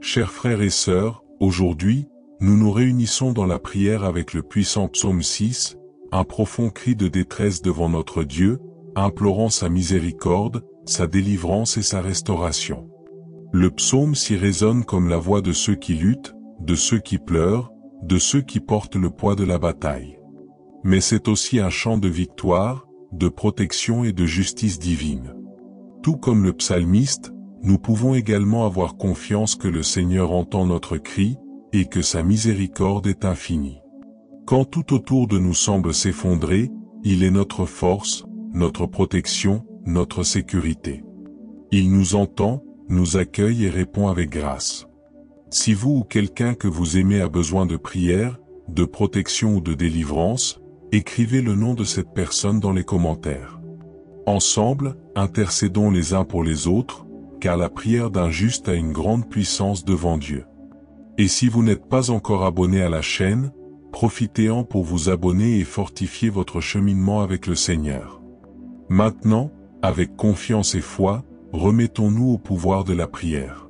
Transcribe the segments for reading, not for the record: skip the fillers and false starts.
Chers frères et sœurs, aujourd'hui, nous nous réunissons dans la prière avec le puissant psaume 6, un profond cri de détresse devant notre Dieu, implorant sa miséricorde, sa délivrance et sa restauration. Le psaume s'y résonne comme la voix de ceux qui luttent, de ceux qui pleurent, de ceux qui portent le poids de la bataille. Mais c'est aussi un chant de victoire, de protection et de justice divine. Tout comme le psalmiste, nous pouvons également avoir confiance que le Seigneur entend notre cri, et que sa miséricorde est infinie. Quand tout autour de nous semble s'effondrer, il est notre force, notre protection, notre sécurité. Il nous entend, nous accueille et répond avec grâce. Si vous ou quelqu'un que vous aimez a besoin de prière, de protection ou de délivrance, écrivez le nom de cette personne dans les commentaires. Ensemble, intercédons les uns pour les autres, car la prière d'un juste a une grande puissance devant Dieu. Et si vous n'êtes pas encore abonné à la chaîne, profitez-en pour vous abonner et fortifier votre cheminement avec le Seigneur. Maintenant, avec confiance et foi, remettons-nous au pouvoir de la prière.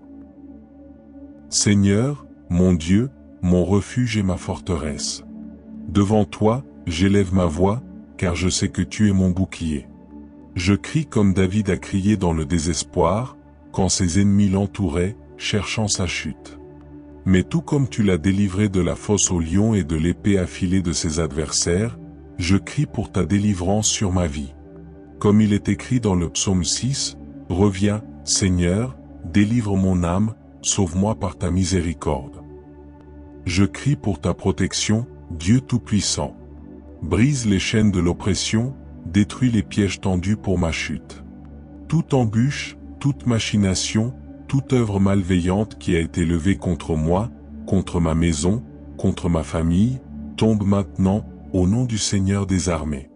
Seigneur, mon Dieu, mon refuge et ma forteresse. Devant toi, j'élève ma voix, car je sais que tu es mon bouclier. Je crie comme David a crié dans le désespoir, quand ses ennemis l'entouraient, cherchant sa chute. Mais tout comme tu l'as délivré de la fosse au lion et de l'épée affilée de ses adversaires, je crie pour ta délivrance sur ma vie. Comme il est écrit dans le psaume 6, « Reviens, Seigneur, délivre mon âme, sauve-moi par ta miséricorde. » Je crie pour ta protection, Dieu Tout-Puissant. Brise les chaînes de l'oppression, détruis les pièges tendus pour ma chute. Toute embûche, toute machination, toute œuvre malveillante qui a été levée contre moi, contre ma maison, contre ma famille, tombe maintenant, au nom du Seigneur des armées.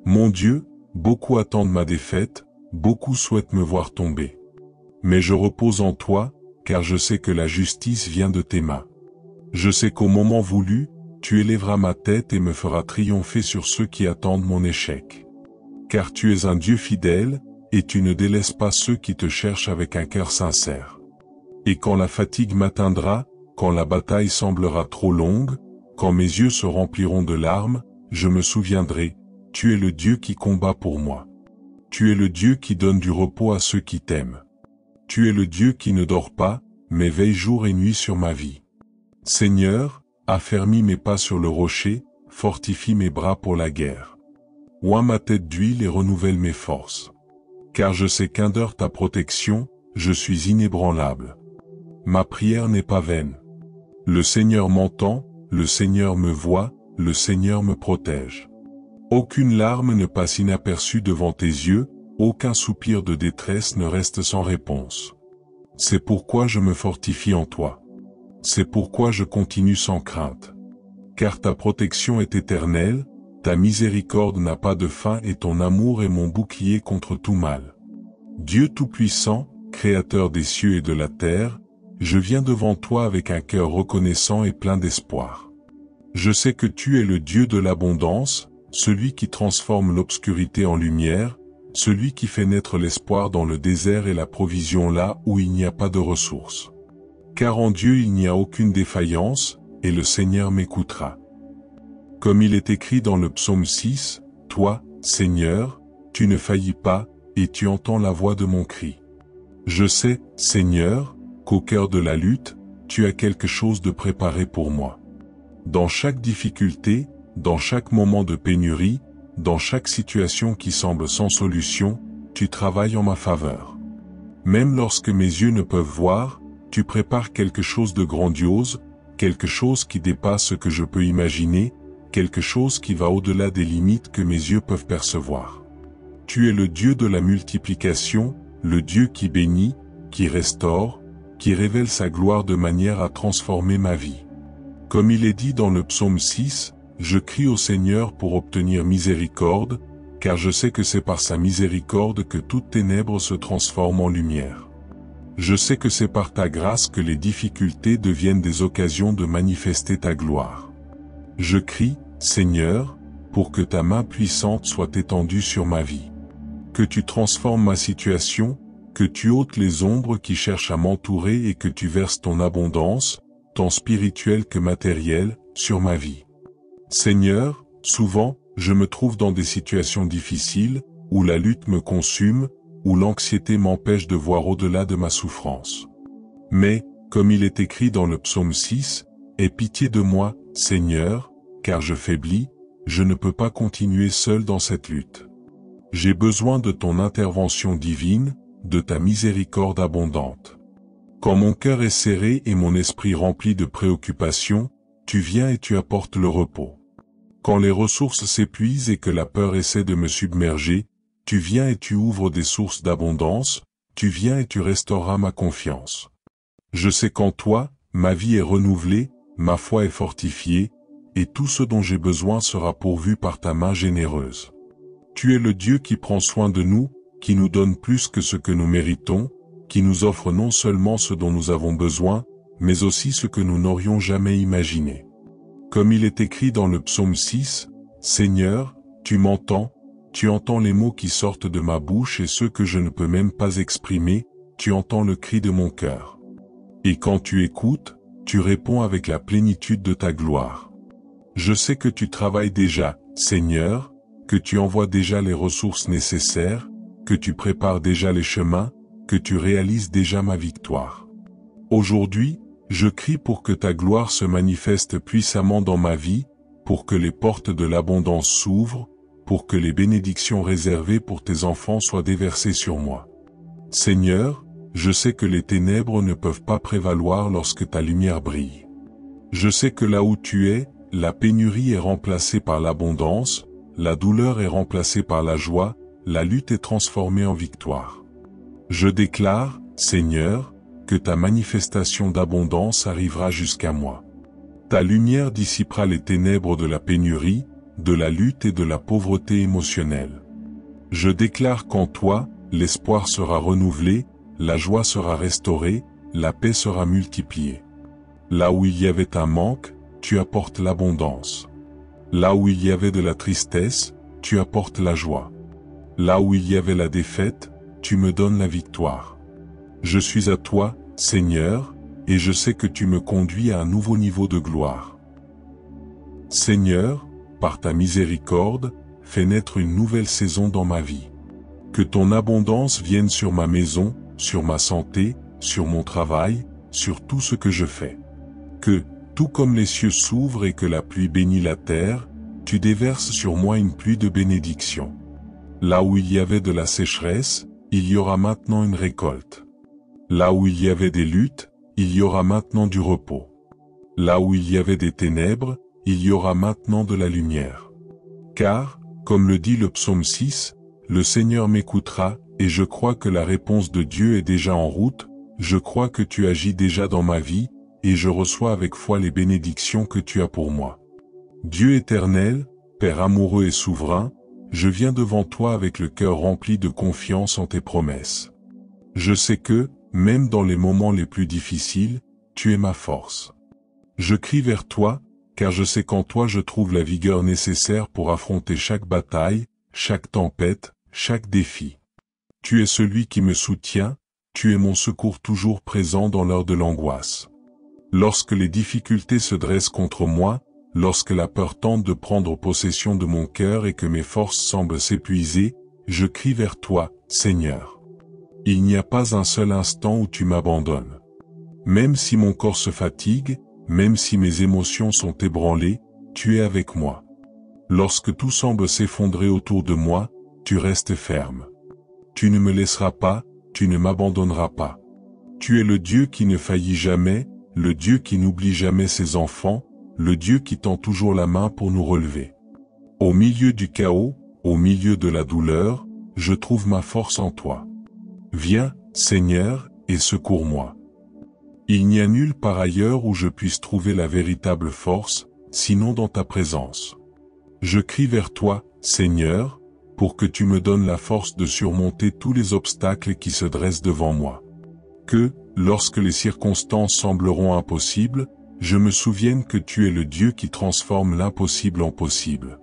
Mon Dieu, beaucoup attendent ma défaite, beaucoup souhaitent me voir tomber. Mais je repose en toi, car je sais que la justice vient de tes mains. Je sais qu'au moment voulu, tu élèveras ma tête et me feras triompher sur ceux qui attendent mon échec. Car tu es un Dieu fidèle, et tu ne délaisses pas ceux qui te cherchent avec un cœur sincère. Et quand la fatigue m'atteindra, quand la bataille semblera trop longue, quand mes yeux se rempliront de larmes, je me souviendrai, tu es le Dieu qui combat pour moi. Tu es le Dieu qui donne du repos à ceux qui t'aiment. Tu es le Dieu qui ne dort pas, mais veille jour et nuit sur ma vie. Seigneur, affermis mes pas sur le rocher, fortifie mes bras pour la guerre. Oins ma tête d'huile et renouvelle mes forces. Car je sais qu'un ta protection, je suis inébranlable. Ma prière n'est pas vaine. Le Seigneur m'entend, le Seigneur me voit, le Seigneur me protège. Aucune larme ne passe inaperçue devant tes yeux, aucun soupir de détresse ne reste sans réponse. C'est pourquoi je me fortifie en toi. C'est pourquoi je continue sans crainte. Car ta protection est éternelle, ta miséricorde n'a pas de fin et ton amour est mon bouclier contre tout mal. Dieu Tout-Puissant, Créateur des cieux et de la terre, je viens devant toi avec un cœur reconnaissant et plein d'espoir. Je sais que tu es le Dieu de l'abondance, celui qui transforme l'obscurité en lumière, celui qui fait naître l'espoir dans le désert et la provision là où il n'y a pas de ressources. Car en Dieu il n'y a aucune défaillance, et le Seigneur m'écoutera. Comme il est écrit dans le psaume 6, « Toi, Seigneur, tu ne faillis pas, et tu entends la voix de mon cri. » Je sais, Seigneur, qu'au cœur de la lutte, tu as quelque chose de préparé pour moi. Dans chaque difficulté, dans chaque moment de pénurie, dans chaque situation qui semble sans solution, tu travailles en ma faveur. Même lorsque mes yeux ne peuvent voir, tu prépares quelque chose de grandiose, quelque chose qui dépasse ce que je peux imaginer, quelque chose qui va au-delà des limites que mes yeux peuvent percevoir. Tu es le Dieu de la multiplication, le Dieu qui bénit, qui restaure, qui révèle sa gloire de manière à transformer ma vie. Comme il est dit dans le psaume 6, je crie au Seigneur pour obtenir miséricorde, car je sais que c'est par sa miséricorde que toute ténèbre se transforme en lumière. Je sais que c'est par ta grâce que les difficultés deviennent des occasions de manifester ta gloire. Je crie, Seigneur, pour que ta main puissante soit étendue sur ma vie. Que tu transformes ma situation, que tu ôtes les ombres qui cherchent à m'entourer et que tu verses ton abondance, tant spirituelle que matérielle, sur ma vie. Seigneur, souvent, je me trouve dans des situations difficiles, où la lutte me consume, où l'anxiété m'empêche de voir au-delà de ma souffrance. Mais, comme il est écrit dans le psaume 6, « Aie pitié de moi, Seigneur, car je faiblis, je ne peux pas continuer seul dans cette lutte. J'ai besoin de ton intervention divine, de ta miséricorde abondante. Quand mon cœur est serré et mon esprit rempli de préoccupations, tu viens et tu apportes le repos. Quand les ressources s'épuisent et que la peur essaie de me submerger, tu viens et tu ouvres des sources d'abondance, tu viens et tu restaureras ma confiance. Je sais qu'en toi, ma vie est renouvelée, ma foi est fortifiée, et tout ce dont j'ai besoin sera pourvu par ta main généreuse. Tu es le Dieu qui prend soin de nous, qui nous donne plus que ce que nous méritons, qui nous offre non seulement ce dont nous avons besoin, mais aussi ce que nous n'aurions jamais imaginé. Comme il est écrit dans le psaume 6, « Seigneur, tu m'entends, tu entends les mots qui sortent de ma bouche et ceux que je ne peux même pas exprimer, tu entends le cri de mon cœur. Et quand tu écoutes, tu réponds avec la plénitude de ta gloire. Je sais que tu travailles déjà, Seigneur, que tu envoies déjà les ressources nécessaires, que tu prépares déjà les chemins, que tu réalises déjà ma victoire. Aujourd'hui, je crie pour que ta gloire se manifeste puissamment dans ma vie, pour que les portes de l'abondance s'ouvrent, pour que les bénédictions réservées pour tes enfants soient déversées sur moi. Seigneur, je sais que les ténèbres ne peuvent pas prévaloir lorsque ta lumière brille. Je sais que là où tu es, la pénurie est remplacée par l'abondance, la douleur est remplacée par la joie, la lutte est transformée en victoire. Je déclare, Seigneur, que ta manifestation d'abondance arrivera jusqu'à moi. Ta lumière dissipera les ténèbres de la pénurie, de la lutte et de la pauvreté émotionnelle. Je déclare qu'en toi, l'espoir sera renouvelé, la joie sera restaurée, la paix sera multipliée. Là où il y avait un manque, tu apportes l'abondance. Là où il y avait de la tristesse, tu apportes la joie. Là où il y avait la défaite, tu me donnes la victoire. Je suis à toi, Seigneur, et je sais que tu me conduis à un nouveau niveau de gloire. Seigneur, par ta miséricorde, fais naître une nouvelle saison dans ma vie. Que ton abondance vienne sur ma maison, sur ma santé, sur mon travail, sur tout ce que je fais. Que, tout comme les cieux s'ouvrent et que la pluie bénit la terre, tu déverses sur moi une pluie de bénédiction. Là où il y avait de la sécheresse, il y aura maintenant une récolte. Là où il y avait des luttes, il y aura maintenant du repos. Là où il y avait des ténèbres, il y aura maintenant de la lumière. Car, comme le dit le psaume 6, le Seigneur m'écoutera, et je crois que la réponse de Dieu est déjà en route, je crois que tu agis déjà dans ma vie, et je reçois avec foi les bénédictions que tu as pour moi. Dieu éternel, Père amoureux et souverain, je viens devant toi avec le cœur rempli de confiance en tes promesses. Je sais que, même dans les moments les plus difficiles, tu es ma force. Je crie vers toi, car je sais qu'en toi je trouve la vigueur nécessaire pour affronter chaque bataille, chaque tempête, chaque défi. Tu es celui qui me soutient, tu es mon secours toujours présent dans l'heure de l'angoisse. Lorsque les difficultés se dressent contre moi, lorsque la peur tente de prendre possession de mon cœur et que mes forces semblent s'épuiser, je crie vers toi, Seigneur. Il n'y a pas un seul instant où tu m'abandonnes. Même si mon corps se fatigue, même si mes émotions sont ébranlées, tu es avec moi. Lorsque tout semble s'effondrer autour de moi, tu restes ferme. Tu ne me laisseras pas, tu ne m'abandonneras pas. Tu es le Dieu qui ne faillit jamais, le Dieu qui n'oublie jamais ses enfants, le Dieu qui tend toujours la main pour nous relever. Au milieu du chaos, au milieu de la douleur, je trouve ma force en toi. Viens, Seigneur, et secours-moi. Il n'y a nulle part ailleurs où je puisse trouver la véritable force, sinon dans ta présence. Je crie vers toi, Seigneur, pour que tu me donnes la force de surmonter tous les obstacles qui se dressent devant moi. Que, lorsque les circonstances sembleront impossibles, je me souvienne que tu es le Dieu qui transforme l'impossible en possible.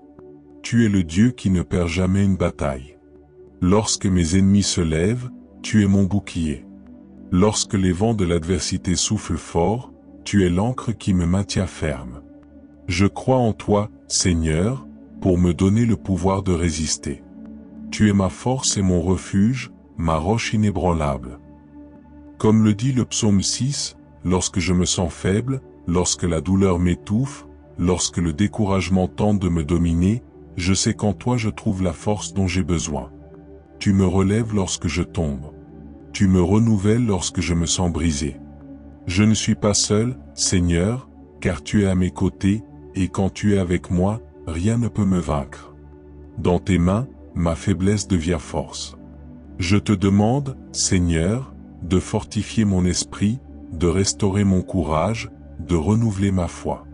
Tu es le Dieu qui ne perd jamais une bataille. Lorsque mes ennemis se lèvent, tu es mon bouclier. Lorsque les vents de l'adversité soufflent fort, tu es l'ancre qui me maintient ferme. Je crois en toi, Seigneur, pour me donner le pouvoir de résister. Tu es ma force et mon refuge, ma roche inébranlable. Comme le dit le psaume 6, lorsque je me sens faible, lorsque la douleur m'étouffe, lorsque le découragement tente de me dominer, je sais qu'en toi je trouve la force dont j'ai besoin. Tu me relèves lorsque je tombe. Tu me renouvelles lorsque je me sens brisé. Je ne suis pas seul, Seigneur, car tu es à mes côtés, et quand tu es avec moi, rien ne peut me vaincre. Dans tes mains, ma faiblesse devient force. Je te demande, Seigneur, de fortifier mon esprit, de restaurer mon courage, de renouveler ma foi.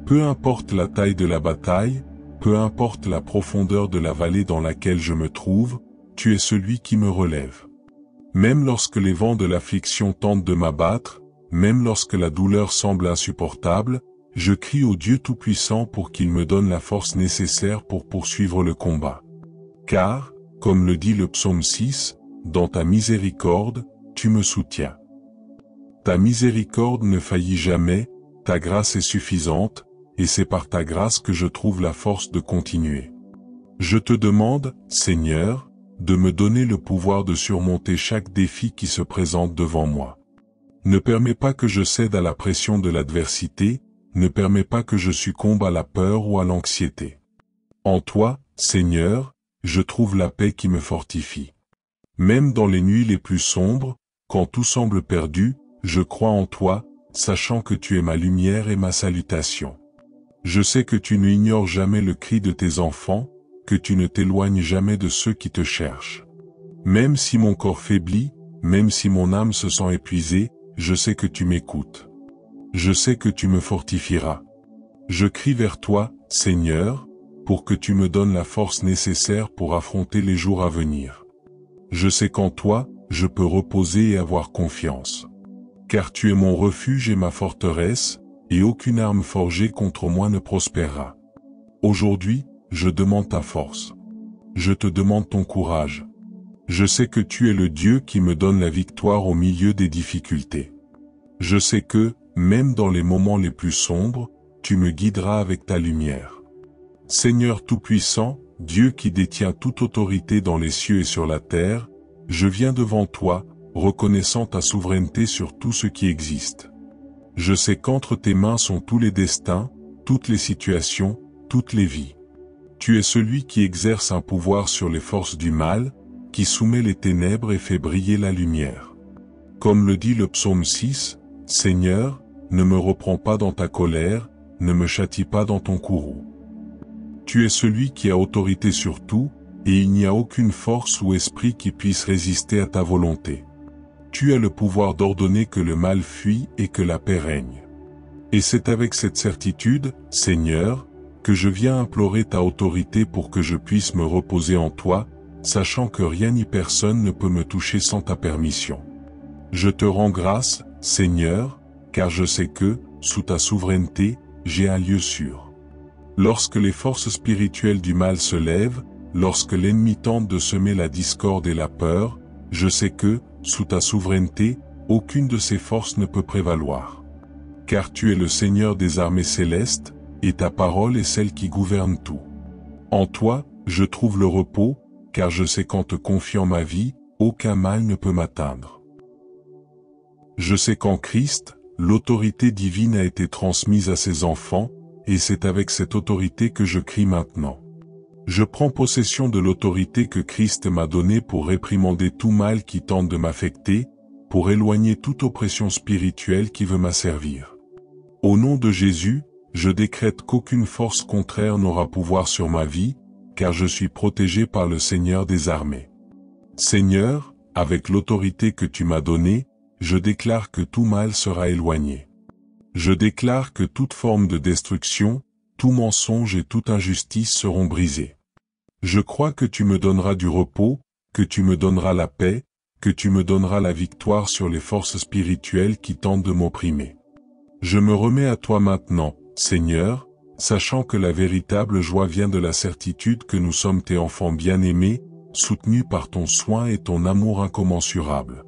Peu importe la taille de la bataille, peu importe la profondeur de la vallée dans laquelle je me trouve, tu es celui qui me relève. Même lorsque les vents de l'affliction tentent de m'abattre, même lorsque la douleur semble insupportable, je crie au Dieu Tout-Puissant pour qu'il me donne la force nécessaire pour poursuivre le combat. Car, comme le dit le psaume 6, dans ta miséricorde, tu me soutiens. Ta miséricorde ne faillit jamais, ta grâce est suffisante, et c'est par ta grâce que je trouve la force de continuer. Je te demande, Seigneur, de me donner le pouvoir de surmonter chaque défi qui se présente devant moi. Ne permets pas que je cède à la pression de l'adversité, ne permets pas que je succombe à la peur ou à l'anxiété. En toi, Seigneur, je trouve la paix qui me fortifie. Même dans les nuits les plus sombres, quand tout semble perdu, je crois en toi, sachant que tu es ma lumière et ma salutation. Je sais que tu n'ignores jamais le cri de tes enfants, que tu ne t'éloignes jamais de ceux qui te cherchent. Même si mon corps faiblit, même si mon âme se sent épuisée, je sais que tu m'écoutes. Je sais que tu me fortifieras. Je crie vers toi, Seigneur, pour que tu me donnes la force nécessaire pour affronter les jours à venir. Je sais qu'en toi, je peux reposer et avoir confiance. Car tu es mon refuge et ma forteresse, et aucune arme forgée contre moi ne prospérera. Aujourd'hui, je demande ta force. Je te demande ton courage. Je sais que tu es le Dieu qui me donne la victoire au milieu des difficultés. Je sais que, même dans les moments les plus sombres, tu me guideras avec ta lumière. Seigneur Tout-Puissant, Dieu qui détient toute autorité dans les cieux et sur la terre, je viens devant toi, reconnaissant ta souveraineté sur tout ce qui existe. Je sais qu'entre tes mains sont tous les destins, toutes les situations, toutes les vies. Tu es celui qui exerce un pouvoir sur les forces du mal, qui soumet les ténèbres et fait briller la lumière. Comme le dit le psaume 6, Seigneur, ne me reprends pas dans ta colère, ne me châtie pas dans ton courroux. Tu es celui qui a autorité sur tout, et il n'y a aucune force ou esprit qui puisse résister à ta volonté. Tu as le pouvoir d'ordonner que le mal fuit et que la paix règne. Et c'est avec cette certitude, Seigneur, que je viens implorer ta autorité pour que je puisse me reposer en toi, sachant que rien ni personne ne peut me toucher sans ta permission. Je te rends grâce, Seigneur, car je sais que, sous ta souveraineté, j'ai un lieu sûr. Lorsque les forces spirituelles du mal se lèvent, lorsque l'ennemi tente de semer la discorde et la peur, je sais que, sous ta souveraineté, aucune de ces forces ne peut prévaloir. Car tu es le Seigneur des armées célestes, et ta parole est celle qui gouverne tout. En toi, je trouve le repos, car je sais qu'en te confiant ma vie, aucun mal ne peut m'atteindre. Je sais qu'en Christ, l'autorité divine a été transmise à ses enfants, et c'est avec cette autorité que je crie maintenant. Je prends possession de l'autorité que Christ m'a donnée pour réprimander tout mal qui tente de m'affecter, pour éloigner toute oppression spirituelle qui veut m'asservir. Au nom de Jésus, je décrète qu'aucune force contraire n'aura pouvoir sur ma vie, car je suis protégé par le Seigneur des armées. Seigneur, avec l'autorité que tu m'as donnée, je déclare que tout mal sera éloigné. Je déclare que toute forme de destruction, tout mensonge et toute injustice seront brisés. Je crois que tu me donneras du repos, que tu me donneras la paix, que tu me donneras la victoire sur les forces spirituelles qui tentent de m'opprimer. Je me remets à toi maintenant, Seigneur, sachant que la véritable joie vient de la certitude que nous sommes tes enfants bien-aimés, soutenu par ton soin et ton amour incommensurable.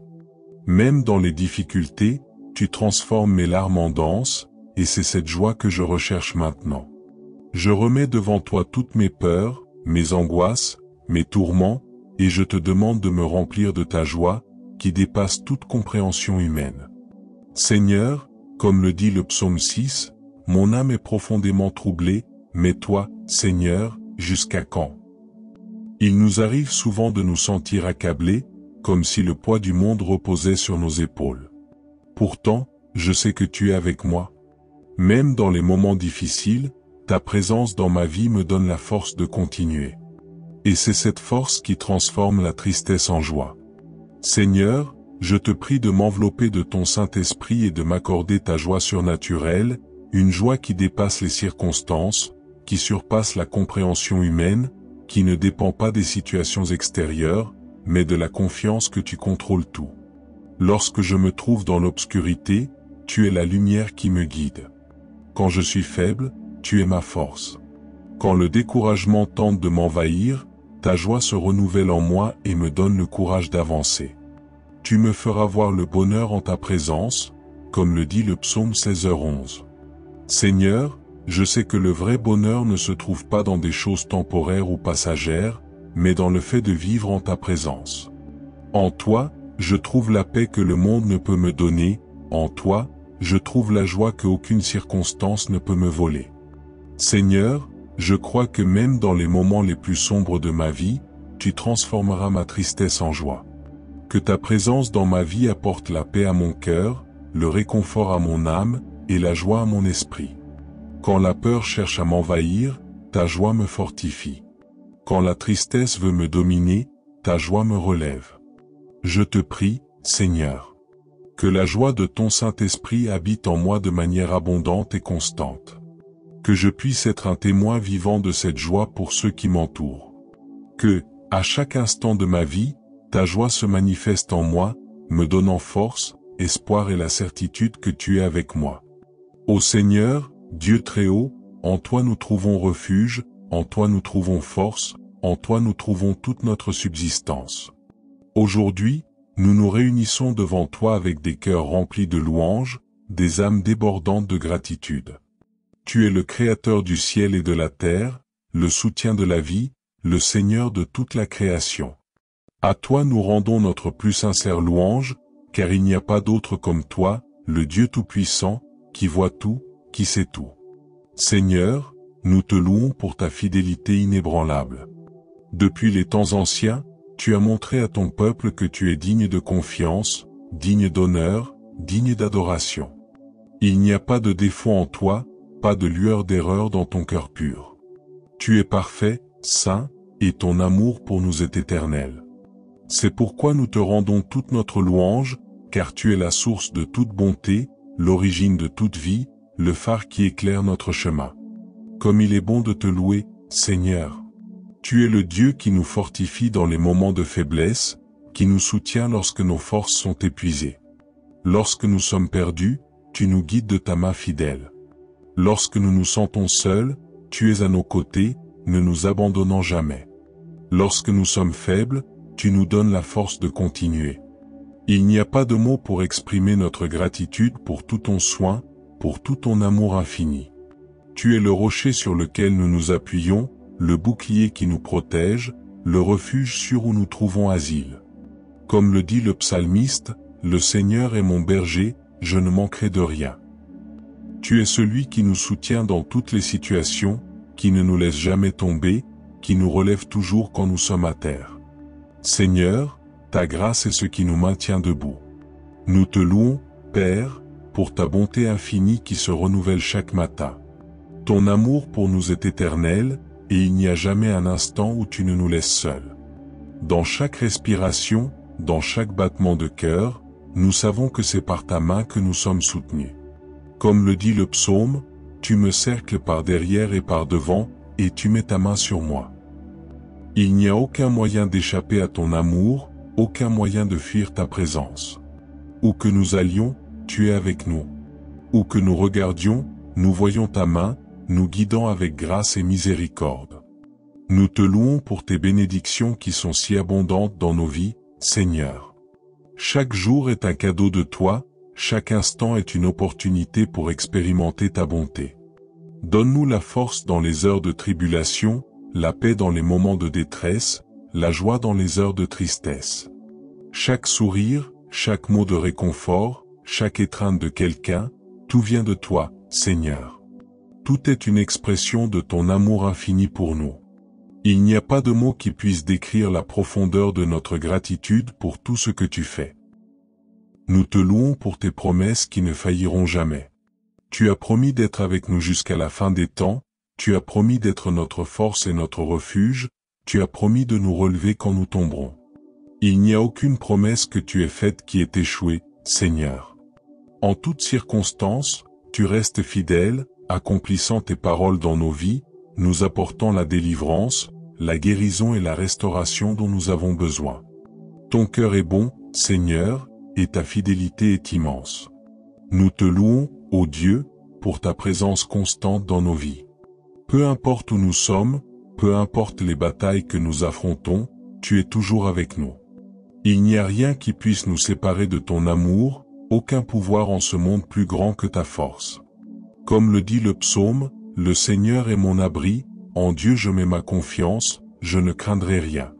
Même dans les difficultés, tu transformes mes larmes en danse, et c'est cette joie que je recherche maintenant. Je remets devant toi toutes mes peurs, mes angoisses, mes tourments, et je te demande de me remplir de ta joie, qui dépasse toute compréhension humaine. Seigneur, comme le dit le psaume 6, mon âme est profondément troublée, mais toi, Seigneur, jusqu'à quand? Il nous arrive souvent de nous sentir accablés, comme si le poids du monde reposait sur nos épaules. Pourtant, je sais que tu es avec moi. Même dans les moments difficiles, ta présence dans ma vie me donne la force de continuer. Et c'est cette force qui transforme la tristesse en joie. Seigneur, je te prie de m'envelopper de ton Saint-Esprit et de m'accorder ta joie surnaturelle, une joie qui dépasse les circonstances, qui surpasse la compréhension humaine, qui ne dépend pas des situations extérieures, mais de la confiance que tu contrôles tout. Lorsque je me trouve dans l'obscurité, tu es la lumière qui me guide. Quand je suis faible, tu es ma force. Quand le découragement tente de m'envahir, ta joie se renouvelle en moi et me donne le courage d'avancer. Tu me feras voir le bonheur en ta présence, comme le dit le psaume 16h11. Seigneur, je sais que le vrai bonheur ne se trouve pas dans des choses temporaires ou passagères, mais dans le fait de vivre en ta présence. En toi, je trouve la paix que le monde ne peut me donner, en toi, je trouve la joie qu'aucune circonstance ne peut me voler. Seigneur, je crois que même dans les moments les plus sombres de ma vie, tu transformeras ma tristesse en joie. Que ta présence dans ma vie apporte la paix à mon cœur, le réconfort à mon âme, et la joie à mon esprit. Quand la peur cherche à m'envahir, ta joie me fortifie. Quand la tristesse veut me dominer, ta joie me relève. Je te prie, Seigneur, que la joie de ton Saint-Esprit habite en moi de manière abondante et constante. Que je puisse être un témoin vivant de cette joie pour ceux qui m'entourent. Que, à chaque instant de ma vie, ta joie se manifeste en moi, me donnant force, espoir et la certitude que tu es avec moi. Ô Seigneur, Dieu très haut, en toi nous trouvons refuge, en toi nous trouvons force, en toi nous trouvons toute notre subsistance. Aujourd'hui, nous nous réunissons devant toi avec des cœurs remplis de louanges, des âmes débordantes de gratitude. Tu es le Créateur du ciel et de la terre, le soutien de la vie, le Seigneur de toute la création. À toi nous rendons notre plus sincère louange, car il n'y a pas d'autre comme toi, le Dieu Tout-Puissant, qui voit tout, qui sait tout. Seigneur, nous te louons pour ta fidélité inébranlable. Depuis les temps anciens, tu as montré à ton peuple que tu es digne de confiance, digne d'honneur, digne d'adoration. Il n'y a pas de défaut en toi, pas de lueur d'erreur dans ton cœur pur. Tu es parfait, saint, et ton amour pour nous est éternel. C'est pourquoi nous te rendons toute notre louange, car tu es la source de toute bonté, l'origine de toute vie, le phare qui éclaire notre chemin. Comme il est bon de te louer, Seigneur. Tu es le Dieu qui nous fortifie dans les moments de faiblesse, qui nous soutient lorsque nos forces sont épuisées. Lorsque nous sommes perdus, tu nous guides de ta main fidèle. Lorsque nous nous sentons seuls, tu es à nos côtés, ne nous abandonnant jamais. Lorsque nous sommes faibles, tu nous donnes la force de continuer. Il n'y a pas de mots pour exprimer notre gratitude pour tout ton soin, pour tout ton amour infini. Tu es le rocher sur lequel nous nous appuyons, le bouclier qui nous protège, le refuge sûr où nous trouvons asile. Comme le dit le psalmiste, le Seigneur est mon berger, je ne manquerai de rien. Tu es celui qui nous soutient dans toutes les situations, qui ne nous laisse jamais tomber, qui nous relève toujours quand nous sommes à terre. Seigneur, ta grâce est ce qui nous maintient debout. Nous te louons, Père, pour ta bonté infinie qui se renouvelle chaque matin. Ton amour pour nous est éternel, et il n'y a jamais un instant où tu ne nous laisses seuls. Dans chaque respiration, dans chaque battement de cœur, nous savons que c'est par ta main que nous sommes soutenus. Comme le dit le psaume, tu me cercles par derrière et par devant, et tu mets ta main sur moi. Il n'y a aucun moyen d'échapper à ton amour, aucun moyen de fuir ta présence. Où que nous allions, tu es avec nous. Où que nous regardions, nous voyons ta main, nous guidant avec grâce et miséricorde. Nous te louons pour tes bénédictions qui sont si abondantes dans nos vies, Seigneur. Chaque jour est un cadeau de toi, chaque instant est une opportunité pour expérimenter ta bonté. Donne-nous la force dans les heures de tribulation, la paix dans les moments de détresse, la joie dans les heures de tristesse. Chaque sourire, chaque mot de réconfort, chaque étreinte de quelqu'un, tout vient de toi, Seigneur. Tout est une expression de ton amour infini pour nous. Il n'y a pas de mots qui puissent décrire la profondeur de notre gratitude pour tout ce que tu fais. Nous te louons pour tes promesses qui ne failliront jamais. Tu as promis d'être avec nous jusqu'à la fin des temps, tu as promis d'être notre force et notre refuge, tu as promis de nous relever quand nous tomberons. Il n'y a aucune promesse que tu aies faite qui ait échoué, Seigneur. En toutes circonstances, tu restes fidèle, accomplissant tes paroles dans nos vies, nous apportant la délivrance, la guérison et la restauration dont nous avons besoin. Ton cœur est bon, Seigneur, et ta fidélité est immense. Nous te louons, ô Dieu, pour ta présence constante dans nos vies. Peu importe où nous sommes, peu importe les batailles que nous affrontons, tu es toujours avec nous. Il n'y a rien qui puisse nous séparer de ton amour, aucun pouvoir en ce monde plus grand que ta force. Comme le dit le psaume, le Seigneur est mon abri, en Dieu je mets ma confiance, je ne craindrai rien.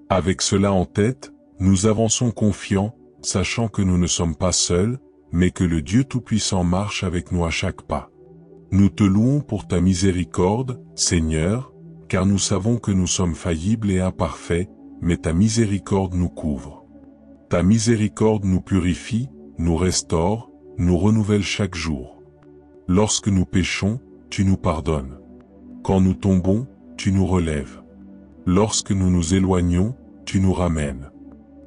Avec cela en tête, nous avançons confiants, sachant que nous ne sommes pas seuls, mais que le Dieu Tout-Puissant marche avec nous à chaque pas. Nous te louons pour ta miséricorde, Seigneur, car nous savons que nous sommes faillibles et imparfaits, mais ta miséricorde nous couvre. Ta miséricorde nous purifie, nous restaure, nous renouvelle chaque jour. Lorsque nous péchons, tu nous pardonnes. Quand nous tombons, tu nous relèves. Lorsque nous nous éloignons, tu nous ramènes.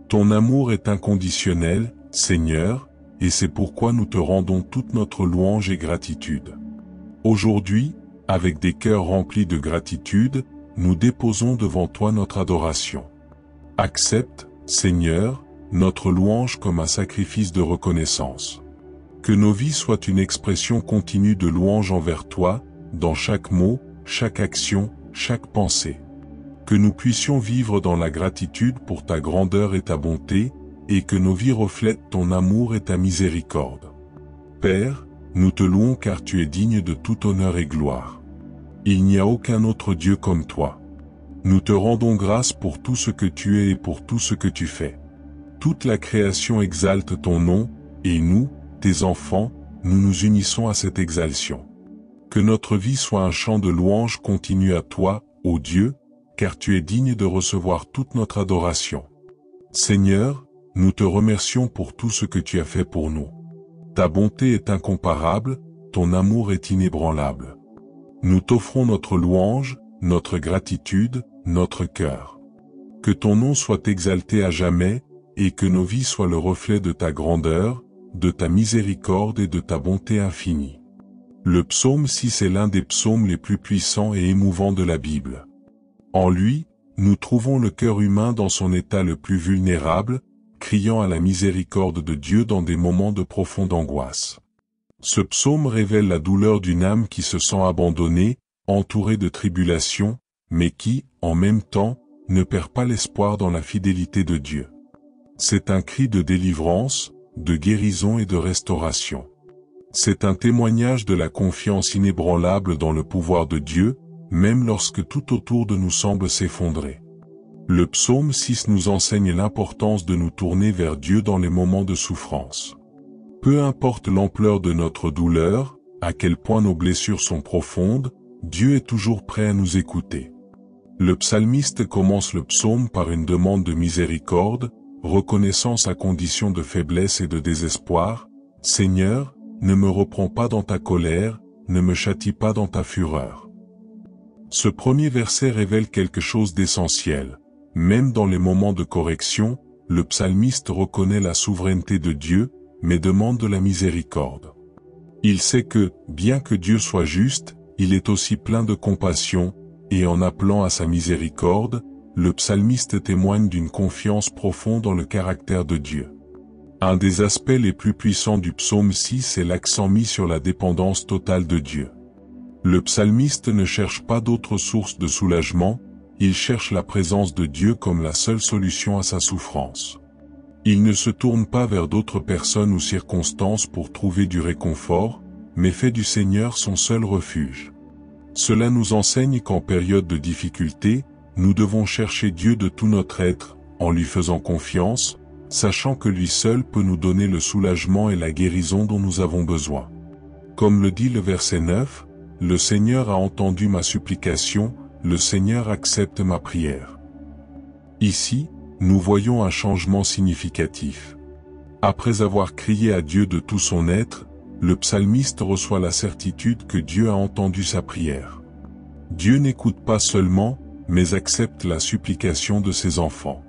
Ton amour est inconditionnel, Seigneur, et c'est pourquoi nous te rendons toute notre louange et gratitude. Aujourd'hui, avec des cœurs remplis de gratitude, nous déposons devant toi notre adoration. Accepte, Seigneur, notre louange comme un sacrifice de reconnaissance. Que nos vies soient une expression continue de louange envers toi, dans chaque mot, chaque action, chaque pensée. Que nous puissions vivre dans la gratitude pour ta grandeur et ta bonté, et que nos vies reflètent ton amour et ta miséricorde. Père, nous te louons car tu es digne de tout honneur et gloire. Il n'y a aucun autre Dieu comme toi. Nous te rendons grâce pour tout ce que tu es et pour tout ce que tu fais. Toute la création exalte ton nom, et nous, tes enfants, nous nous unissons à cette exaltation. Que notre vie soit un chant de louange continu à toi, ô Dieu, car tu es digne de recevoir toute notre adoration. Seigneur, nous te remercions pour tout ce que tu as fait pour nous. Ta bonté est incomparable, ton amour est inébranlable. Nous t'offrons notre louange, notre gratitude, notre cœur. Que ton nom soit exalté à jamais, et que nos vies soient le reflet de ta grandeur, de ta miséricorde et de ta bonté infinie. Le psaume 6 est l'un des psaumes les plus puissants et émouvants de la Bible. En lui, nous trouvons le cœur humain dans son état le plus vulnérable, criant à la miséricorde de Dieu dans des moments de profonde angoisse. Ce psaume révèle la douleur d'une âme qui se sent abandonnée, entourée de tribulations, mais qui, en même temps, ne perd pas l'espoir dans la fidélité de Dieu. C'est un cri de délivrance, de guérison et de restauration. C'est un témoignage de la confiance inébranlable dans le pouvoir de Dieu, même lorsque tout autour de nous semble s'effondrer. Le psaume 6 nous enseigne l'importance de nous tourner vers Dieu dans les moments de souffrance. Peu importe l'ampleur de notre douleur, à quel point nos blessures sont profondes, Dieu est toujours prêt à nous écouter. Le psalmiste commence le psaume par une demande de miséricorde, reconnaissant sa condition de faiblesse et de désespoir. « Seigneur, ne me reprends pas dans ta colère, ne me châtie pas dans ta fureur. » Ce premier verset révèle quelque chose d'essentiel. Même dans les moments de correction, le psalmiste reconnaît la souveraineté de Dieu, mais demande de la miséricorde. Il sait que, bien que Dieu soit juste, il est aussi plein de compassion, et en appelant à sa miséricorde, le psalmiste témoigne d'une confiance profonde dans le caractère de Dieu. Un des aspects les plus puissants du psaume 6 est l'accent mis sur la dépendance totale de Dieu. Le psalmiste ne cherche pas d'autre source de soulagement, il cherche la présence de Dieu comme la seule solution à sa souffrance. Il ne se tourne pas vers d'autres personnes ou circonstances pour trouver du réconfort, mais fait du Seigneur son seul refuge. Cela nous enseigne qu'en période de difficulté, nous devons chercher Dieu de tout notre être, en lui faisant confiance, sachant que lui seul peut nous donner le soulagement et la guérison dont nous avons besoin. Comme le dit le verset 9, « Le Seigneur a entendu ma supplication, le Seigneur accepte ma prière. » Ici, nous voyons un changement significatif. Après avoir crié à Dieu de tout son être, le psalmiste reçoit la certitude que Dieu a entendu sa prière. Dieu n'écoute pas seulement, mais accepte la supplication de ses enfants.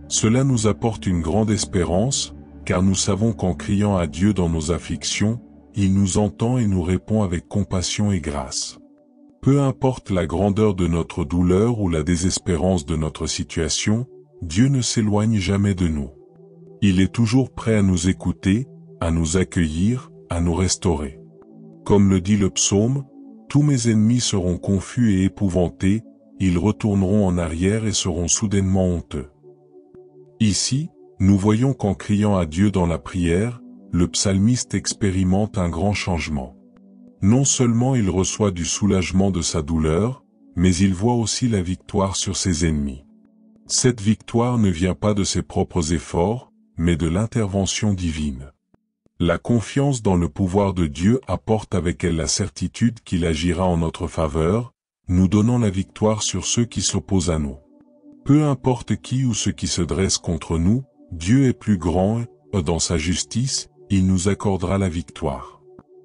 Cela nous apporte une grande espérance, car nous savons qu'en criant à Dieu dans nos afflictions, il nous entend et nous répond avec compassion et grâce. Peu importe la grandeur de notre douleur ou la désespérance de notre situation, Dieu ne s'éloigne jamais de nous. Il est toujours prêt à nous écouter, à nous accueillir, à nous restaurer. Comme le dit le psaume, « Tous mes ennemis seront confus et épouvantés, ils retourneront en arrière et seront soudainement honteux. » Ici, nous voyons qu'en criant à Dieu dans la prière, le psalmiste expérimente un grand changement. Non seulement il reçoit du soulagement de sa douleur, mais il voit aussi la victoire sur ses ennemis. Cette victoire ne vient pas de ses propres efforts, mais de l'intervention divine. La confiance dans le pouvoir de Dieu apporte avec elle la certitude qu'il agira en notre faveur, nous donnant la victoire sur ceux qui s'opposent à nous. Peu importe qui ou ce qui se dresse contre nous, Dieu est plus grand et, dans sa justice, il nous accordera la victoire.